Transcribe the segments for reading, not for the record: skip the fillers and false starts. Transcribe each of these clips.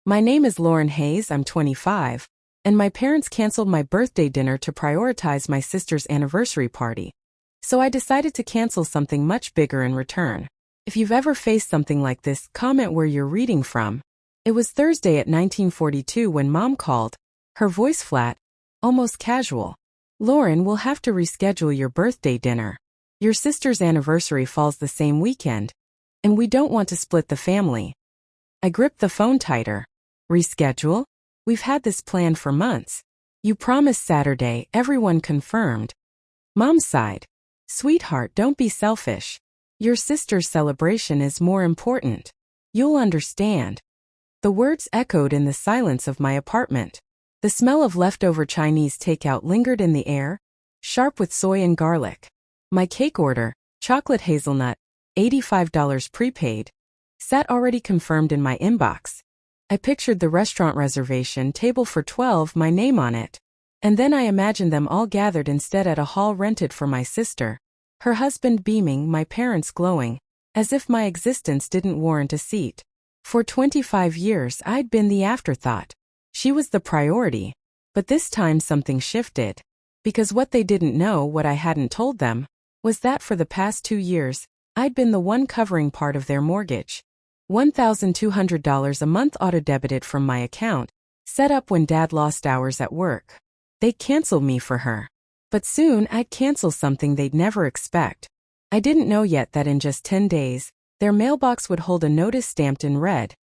My name is Lauren Hayes, I'm 25, and my parents canceled my birthday dinner to prioritize my sister's anniversary party. So I decided to cancel something much bigger in return. If you've ever faced something like this, comment where you're reading from. It was Thursday at 1942 when Mom called, her voice flat, almost casual. Lauren, we'll have to reschedule your birthday dinner. Your sister's anniversary falls the same weekend, and we don't want to split the family. I gripped the phone tighter. Reschedule? We've had this planned for months. You promised Saturday, everyone confirmed. Mom sighed. Sweetheart, don't be selfish. Your sister's celebration is more important. You'll understand. The words echoed in the silence of my apartment. The smell of leftover Chinese takeout lingered in the air, sharp with soy and garlic. My cake order, chocolate hazelnut, $85 prepaid, sat already confirmed in my inbox. I pictured the restaurant reservation table for 12, my name on it. And then I imagined them all gathered instead at a hall rented for my sister. Her husband beaming, my parents glowing, as if my existence didn't warrant a seat. For 25 years I'd been the afterthought. She was the priority. But this time something shifted. Because what they didn't know, what I hadn't told them, was that for the past 2 years, I'd been the one covering part of their mortgage. $1,200 a month auto-debited from my account, set up when Dad lost hours at work. They'd cancel me for her. But soon I'd cancel something they'd never expect. I didn't know yet that in just 10 days, their mailbox would hold a notice stamped in red.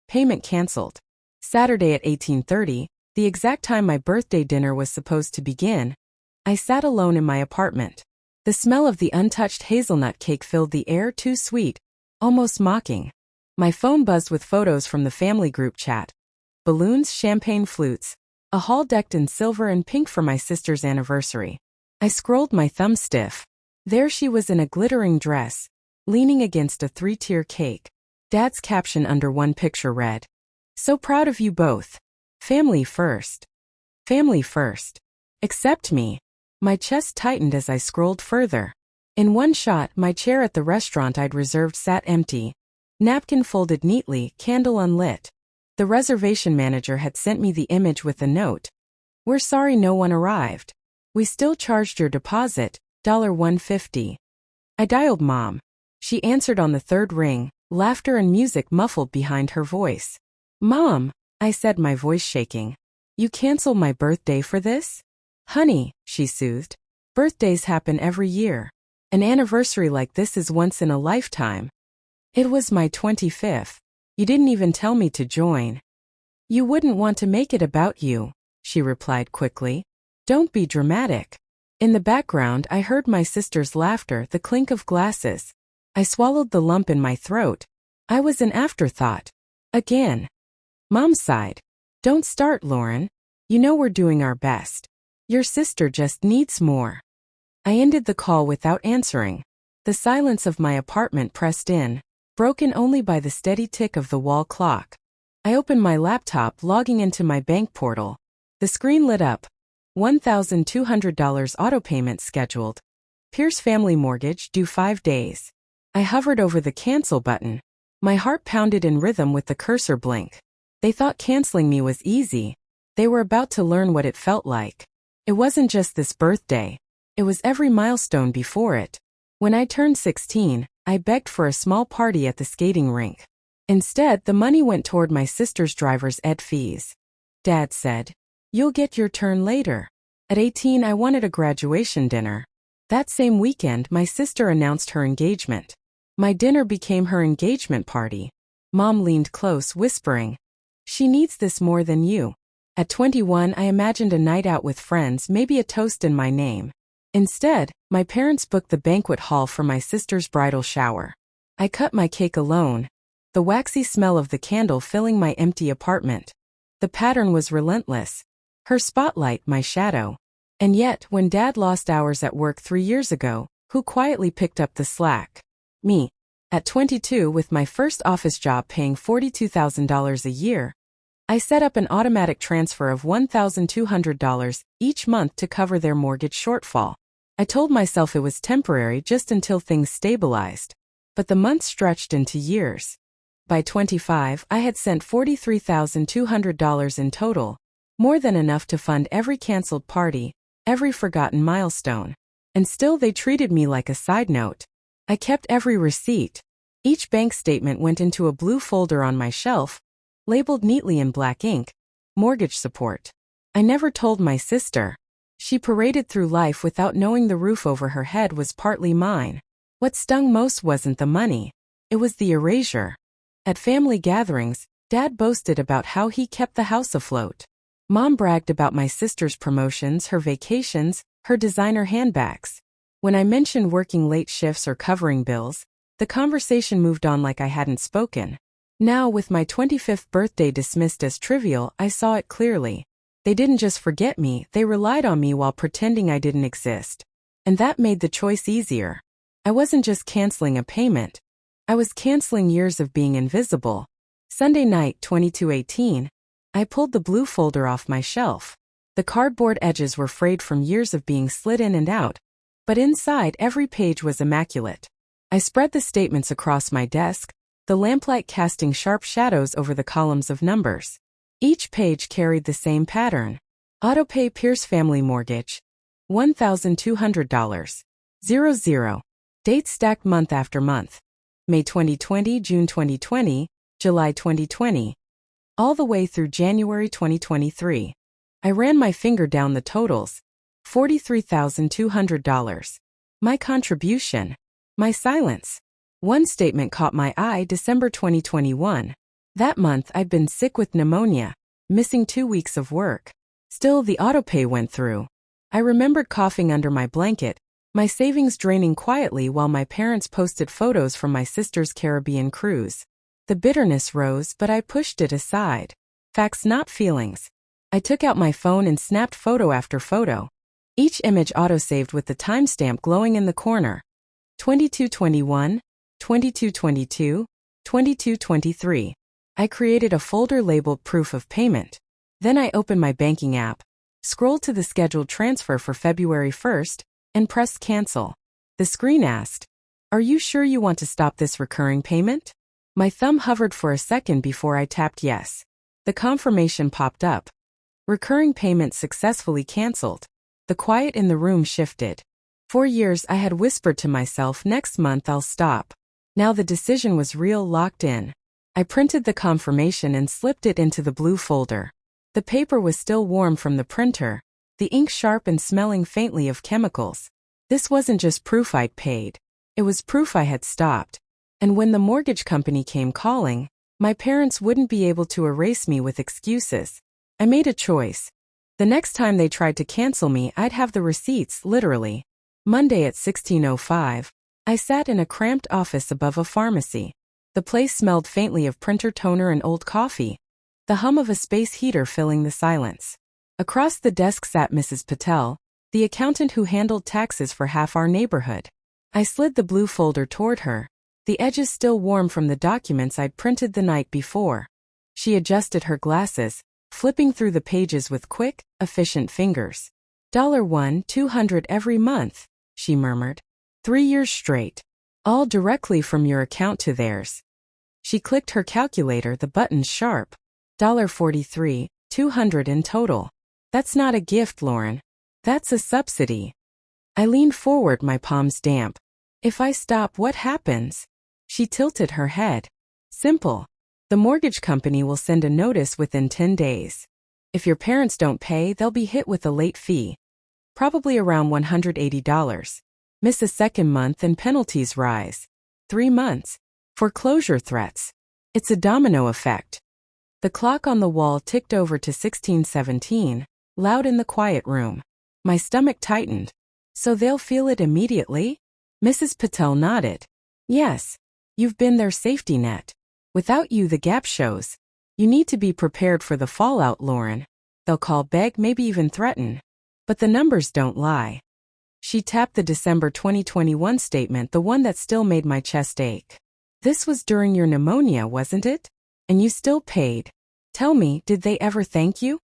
Payment canceled. Saturday at 18:30, the exact time my birthday dinner was supposed to begin, I sat alone in my apartment. The smell of the untouched hazelnut cake filled the air, too sweet, almost mocking. My phone buzzed with photos from the family group chat. Balloons, champagne flutes, a hall decked in silver and pink for my sister's anniversary. I scrolled, my thumb stiff. There she was in a glittering dress, leaning against a 3-tier cake. Dad's caption under one picture read, "So proud of you both. Family first. Family first. Accept me." My chest tightened as I scrolled further. In one shot, my chair at the restaurant I'd reserved sat empty. Napkin folded neatly, candle unlit. The reservation manager had sent me the image with a note. "We're sorry no one arrived. We still charged your deposit, $150. I dialed Mom. She answered on the third ring, laughter and music muffled behind her voice. "Mom," I said, my voice shaking. "You cancel my birthday for this?" "Honey," she soothed. "Birthdays happen every year. An anniversary like this is once in a lifetime. It was my 25th. You didn't even tell me to join." "You wouldn't want to make it about you," she replied quickly. "Don't be dramatic." In the background, I heard my sister's laughter, the clink of glasses. I swallowed the lump in my throat. I was an afterthought. Again. Mom sighed. "Don't start, Lauren. You know we're doing our best. Your sister just needs more." I ended the call without answering. The silence of my apartment pressed in, broken only by the steady tick of the wall clock. I opened my laptop, logging into my bank portal. The screen lit up. $1,200 auto payment scheduled. Pierce family mortgage due 5 days. I hovered over the cancel button. My heart pounded in rhythm with the cursor blink. They thought canceling me was easy. They were about to learn what it felt like. It wasn't just this birthday. It was every milestone before it. When I turned 16, I begged for a small party at the skating rink. Instead, the money went toward my sister's driver's ed fees. Dad said, "You'll get your turn later." At 18, I wanted a graduation dinner. That same weekend, my sister announced her engagement. My dinner became her engagement party. Mom leaned close, whispering, "She needs this more than you." At 21, I imagined a night out with friends, maybe a toast in my name. Instead, my parents booked the banquet hall for my sister's bridal shower. I cut my cake alone, the waxy smell of the candle filling my empty apartment. The pattern was relentless. Her spotlight, my shadow. And yet, when Dad lost hours at work 3 years ago, who quietly picked up the slack? Me. At 22, with my first office job paying $42,000 a year, I set up an automatic transfer of $1,200 each month to cover their mortgage shortfall. I told myself it was temporary, just until things stabilized. But the months stretched into years. By 25, I had sent $43,200 in total, more than enough to fund every canceled party, every forgotten milestone. And still they treated me like a side note. I kept every receipt. Each bank statement went into a blue folder on my shelf, labeled neatly in black ink, mortgage support. I never told my sister. She paraded through life without knowing the roof over her head was partly mine. What stung most wasn't the money. It was the erasure. At family gatherings, Dad boasted about how he kept the house afloat. Mom bragged about my sister's promotions, her vacations, her designer handbags. When I mentioned working late shifts or covering bills, the conversation moved on like I hadn't spoken. Now, with my 25th birthday dismissed as trivial, I saw it clearly. They didn't just forget me, they relied on me while pretending I didn't exist. And that made the choice easier. I wasn't just canceling a payment. I was canceling years of being invisible. Sunday night, 22/18, I pulled the blue folder off my shelf. The cardboard edges were frayed from years of being slid in and out, but inside every page was immaculate. I spread the statements across my desk, the lamplight casting sharp shadows over the columns of numbers. Each page carried the same pattern. Autopay Pierce Family Mortgage. $1,200. 00. Dates stacked month after month. May 2020, June 2020, July 2020. All the way through January 2023. I ran my finger down the totals. $43,200. My contribution. My silence. One statement caught my eye: December 2021. That month I'd been sick with pneumonia, missing 2 weeks of work. Still, the autopay went through. I remembered coughing under my blanket, my savings draining quietly while my parents posted photos from my sister's Caribbean cruise. The bitterness rose, but I pushed it aside. Facts, not feelings. I took out my phone and snapped photo after photo. Each image autosaved with the timestamp glowing in the corner. 22/21, 22/22, 22/23. I created a folder labeled Proof of Payment. Then I opened my banking app, scrolled to the scheduled transfer for February 1st, and pressed Cancel. The screen asked, "Are you sure you want to stop this recurring payment?" My thumb hovered for a second before I tapped Yes. The confirmation popped up. Recurring payment successfully canceled. The quiet in the room shifted. For years I had whispered to myself, next month I'll stop. Now the decision was real, locked in. I printed the confirmation and slipped it into the blue folder. The paper was still warm from the printer, the ink sharp and smelling faintly of chemicals. This wasn't just proof I'd paid. It was proof I had stopped. And when the mortgage company came calling, my parents wouldn't be able to erase me with excuses. I made a choice. The next time they tried to cancel me, I'd have the receipts, literally. Monday at 16:05, I sat in a cramped office above a pharmacy. The place smelled faintly of printer toner and old coffee, the hum of a space heater filling the silence. Across the desk sat Mrs. Patel, the accountant who handled taxes for half our neighborhood. I slid the blue folder toward her, the edges still warm from the documents I'd printed the night before. She adjusted her glasses, flipping through the pages with quick, efficient fingers. $1,200 every month, she murmured. 3 years straight. All directly from your account to theirs. She clicked her calculator, the buttons sharp. $43,200 in total. That's not a gift, Lauren. That's a subsidy. I leaned forward, my palms damp. If I stop, what happens? She tilted her head. Simple. The mortgage company will send a notice within 10 days. If your parents don't pay, they'll be hit with a late fee. Probably around $180. Miss a second month and penalties rise. 3 months. Foreclosure threats. It's a domino effect. The clock on the wall ticked over to 16:17, loud in the quiet room. My stomach tightened. So they'll feel it immediately? Mrs. Patel nodded. Yes. You've been their safety net. Without you, the gap shows. You need to be prepared for the fallout, Lauren. They'll call, beg, maybe even threaten. But the numbers don't lie. She tapped the December 2021 statement, the one that still made my chest ache. This was during your pneumonia, wasn't it? And you still paid. Tell me, did they ever thank you?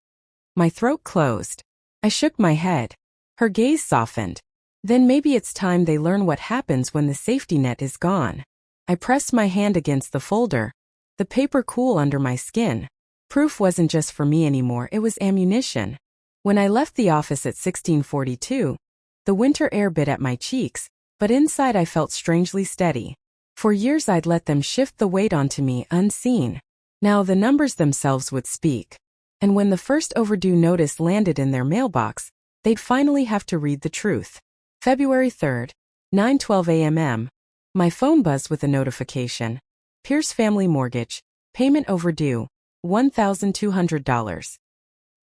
My throat closed. I shook my head. Her gaze softened. Then maybe it's time they learn what happens when the safety net is gone. I pressed my hand against the folder. the paper cool under my skin. Proof wasn't just for me anymore, it was ammunition. When I left the office at 16:42, the winter air bit at my cheeks, but inside I felt strangely steady. For years I'd let them shift the weight onto me unseen. Now the numbers themselves would speak. And when the first overdue notice landed in their mailbox, they'd finally have to read the truth. February 3rd, 9:12 a.m. My phone buzzed with a notification. Pierce Family Mortgage, payment overdue, $1,200.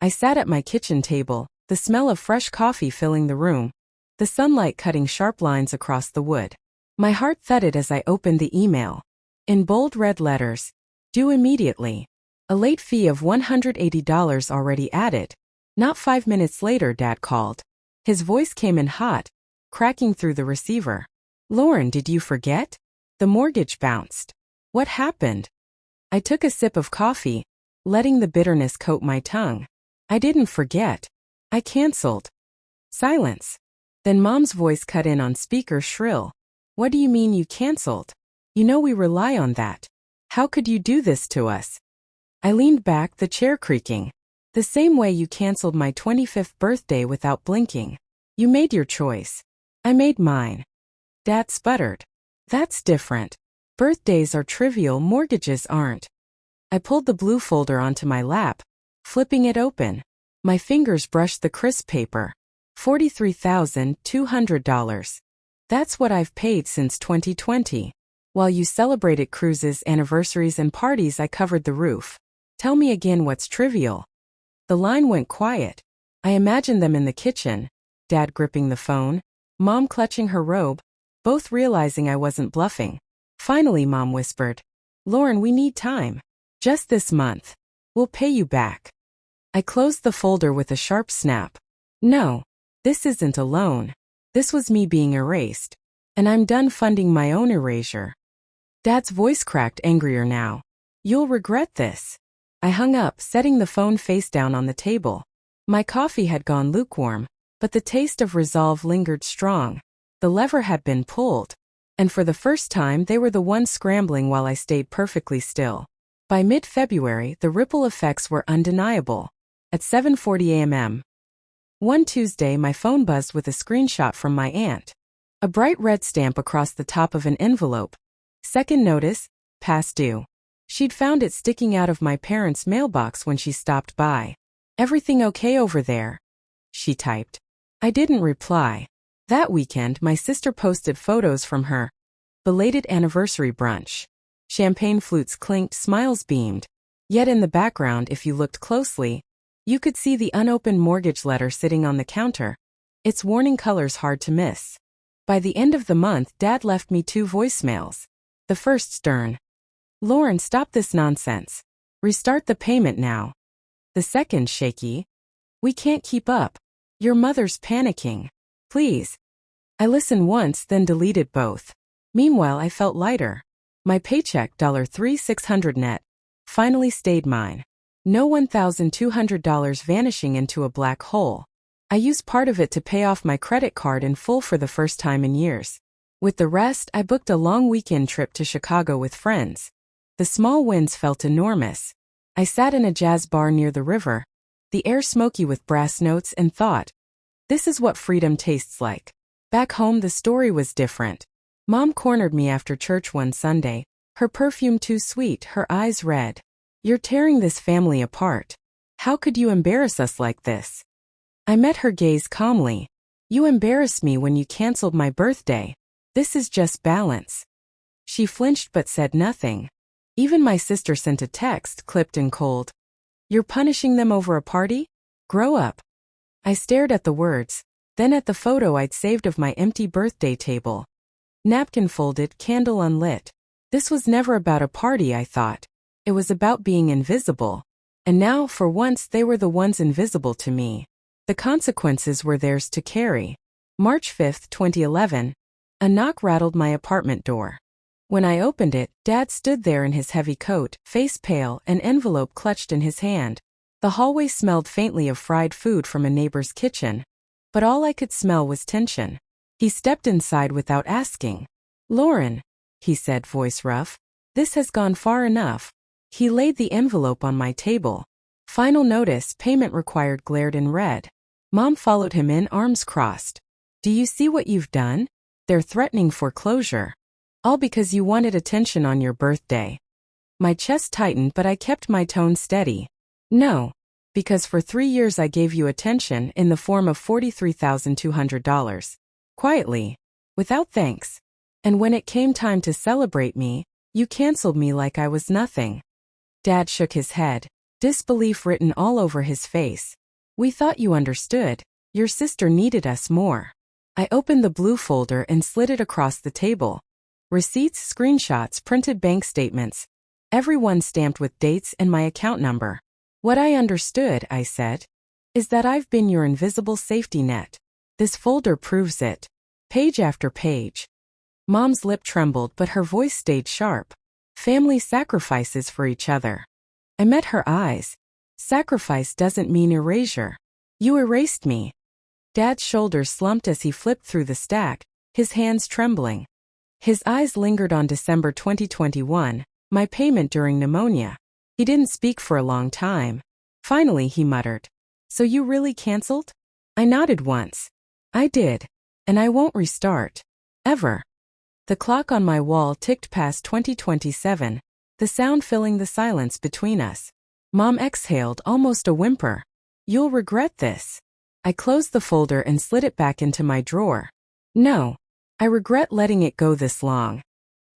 I sat at my kitchen table, the smell of fresh coffee filling the room, the sunlight cutting sharp lines across the wood. My heart thudded as I opened the email. In bold red letters, due immediately. A late fee of $180 already added. Not 5 minutes later, Dad called. His voice came in hot, cracking through the receiver. Lauren, did you forget? The mortgage bounced. What happened? I took a sip of coffee, letting the bitterness coat my tongue. I didn't forget. I canceled. Silence. Then Mom's voice cut in on speaker shrill. What do you mean you canceled? You know we rely on that. How could you do this to us? I leaned back, the chair creaking. The same way you canceled my 25th birthday without blinking. You made your choice. I made mine. Dad sputtered. That's different. Birthdays are trivial, mortgages aren't. I pulled the blue folder onto my lap, flipping it open. My fingers brushed the crisp paper. $43,200. That's what I've paid since 2020. While you celebrated cruises, anniversaries, and parties, I covered the roof. Tell me again what's trivial. The line went quiet. I imagined them in the kitchen, Dad gripping the phone, Mom clutching her robe, both realizing I wasn't bluffing. Finally, Mom whispered, Lauren, we need time. Just this month. We'll pay you back. I closed the folder with a sharp snap. No, this isn't a loan. This was me being erased. And I'm done funding my own erasure. Dad's voice cracked, angrier now. You'll regret this. I hung up, setting the phone face down on the table. My coffee had gone lukewarm, but the taste of resolve lingered strong. The lever had been pulled. And for the first time they were the ones scrambling while I stayed perfectly still. By mid-February, the ripple effects were undeniable. At 7:40 a.m. One Tuesday, my phone buzzed with a screenshot from my aunt. A bright red stamp across the top of an envelope. Second notice, past due. She'd found it sticking out of my parents' mailbox when she stopped by. Everything okay over there? She typed. I didn't reply. That weekend, my sister posted photos from her belated anniversary brunch. Champagne flutes clinked, smiles beamed. Yet in the background, if you looked closely, you could see the unopened mortgage letter sitting on the counter. Its warning colors hard to miss. By the end of the month, Dad left me 2 voicemails. The first stern. Lauren, stop this nonsense. Restart the payment now. The second shaky. We can't keep up. Your mother's panicking. Please. I listened once, then deleted both. Meanwhile, I felt lighter. My paycheck, $3,600 net, finally stayed mine. No $1,200 vanishing into a black hole. I used part of it to pay off my credit card in full for the first time in years. With the rest, I booked a long weekend trip to Chicago with friends. The small wins felt enormous. I sat in a jazz bar near the river, the air smoky with brass notes, and thought, this is what freedom tastes like. Back home, the story was different. Mom cornered me after church one Sunday, her perfume too sweet, her eyes red. You're tearing this family apart. How could you embarrass us like this? I met her gaze calmly. You embarrassed me when you canceled my birthday. This is just balance. She flinched but said nothing. Even my sister sent a text, clipped and cold. You're punishing them over a party? Grow up. I stared at the words, then at the photo I'd saved of my empty birthday table. Napkin folded, candle unlit. This was never about a party, I thought. It was about being invisible. And now, for once, they were the ones invisible to me. The consequences were theirs to carry. March 5, 2011. A knock rattled my apartment door. When I opened it, Dad stood there in his heavy coat, face pale, an envelope clutched in his hand. The hallway smelled faintly of fried food from a neighbor's kitchen. But all I could smell was tension. He stepped inside without asking. Lauren, he said, voice rough, this has gone far enough. He laid the envelope on my table. Final notice, payment required, glared in red. Mom followed him in, arms crossed. Do you see what you've done? They're threatening foreclosure. All because you wanted attention on your birthday. My chest tightened, but I kept my tone steady. No. Because for 3 years I gave you attention in the form of $43,200. Quietly. Without thanks. And when it came time to celebrate me, you canceled me like I was nothing. Dad shook his head, disbelief written all over his face. We thought you understood. Your sister needed us more. I opened the blue folder and slid it across the table. Receipts, screenshots, printed bank statements. Every one stamped with dates and my account number. What I understood, I said, is that I've been your invisible safety net. This folder proves it. Page after page. Mom's lip trembled, but her voice stayed sharp. Family sacrifices for each other. I met her eyes. Sacrifice doesn't mean erasure. You erased me. Dad's shoulders slumped as he flipped through the stack, his hands trembling. His eyes lingered on December 2021, my payment during pneumonia. He didn't speak for a long time. Finally he muttered, "So you really canceled?" I nodded once. I did. And I won't restart. Ever. The clock on my wall ticked past 2027, the sound filling the silence between us. Mom exhaled, almost a whimper. You'll regret this. I closed the folder and slid it back into my drawer. No. I regret letting it go this long.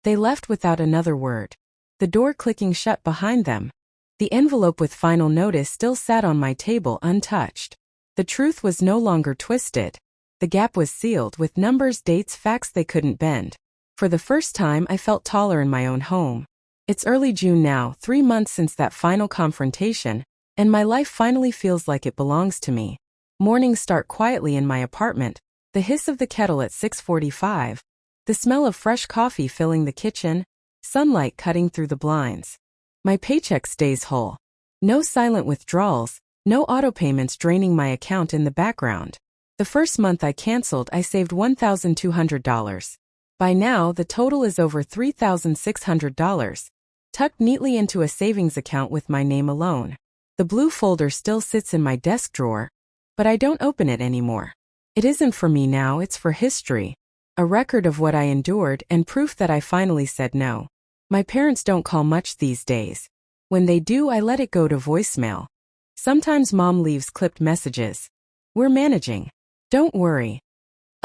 They left without another word. The door clicking shut behind them. The envelope with final notice still sat on my table untouched. The truth was no longer twisted. The gap was sealed with numbers, dates, facts they couldn't bend. For the first time I felt taller in my own home. It's early June now, 3 months since that final confrontation, and my life finally feels like it belongs to me. Mornings start quietly in my apartment, the hiss of the kettle at 6:45, the smell of fresh coffee filling the kitchen, sunlight cutting through the blinds. My paycheck stays whole. No silent withdrawals, no autopayments draining my account in the background. The first month I canceled, I saved $1,200. By now, the total is over $3,600, tucked neatly into a savings account with my name alone. The blue folder still sits in my desk drawer, but I don't open it anymore. It isn't for me now, it's for history. A record of what I endured and proof that I finally said no. My parents don't call much these days. When they do, I let it go to voicemail. Sometimes Mom leaves clipped messages. We're managing. Don't worry.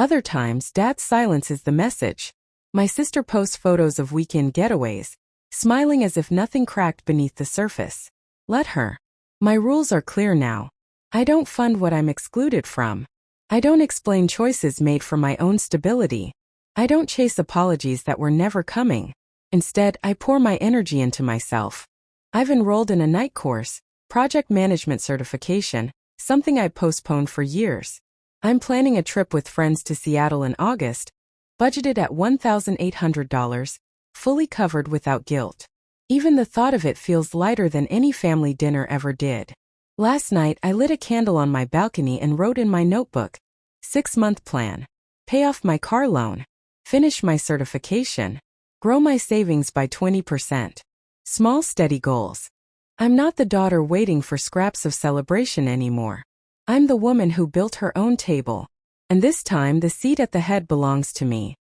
Other times, Dad's silence is the message. My sister posts photos of weekend getaways, smiling as if nothing cracked beneath the surface. Let her. My rules are clear now. I don't fund what I'm excluded from. I don't explain choices made for my own stability. I don't chase apologies that were never coming. Instead, I pour my energy into myself. I've enrolled in a night course, project management certification, something I postponed for years. I'm planning a trip with friends to Seattle in August, budgeted at $1,800, fully covered without guilt. Even the thought of it feels lighter than any family dinner ever did. Last night, I lit a candle on my balcony and wrote in my notebook, 6-month plan, pay off my car loan, finish my certification, grow my savings by 20%. Small, steady goals. I'm not the daughter waiting for scraps of celebration anymore. I'm the woman who built her own table. And this time, the seat at the head belongs to me.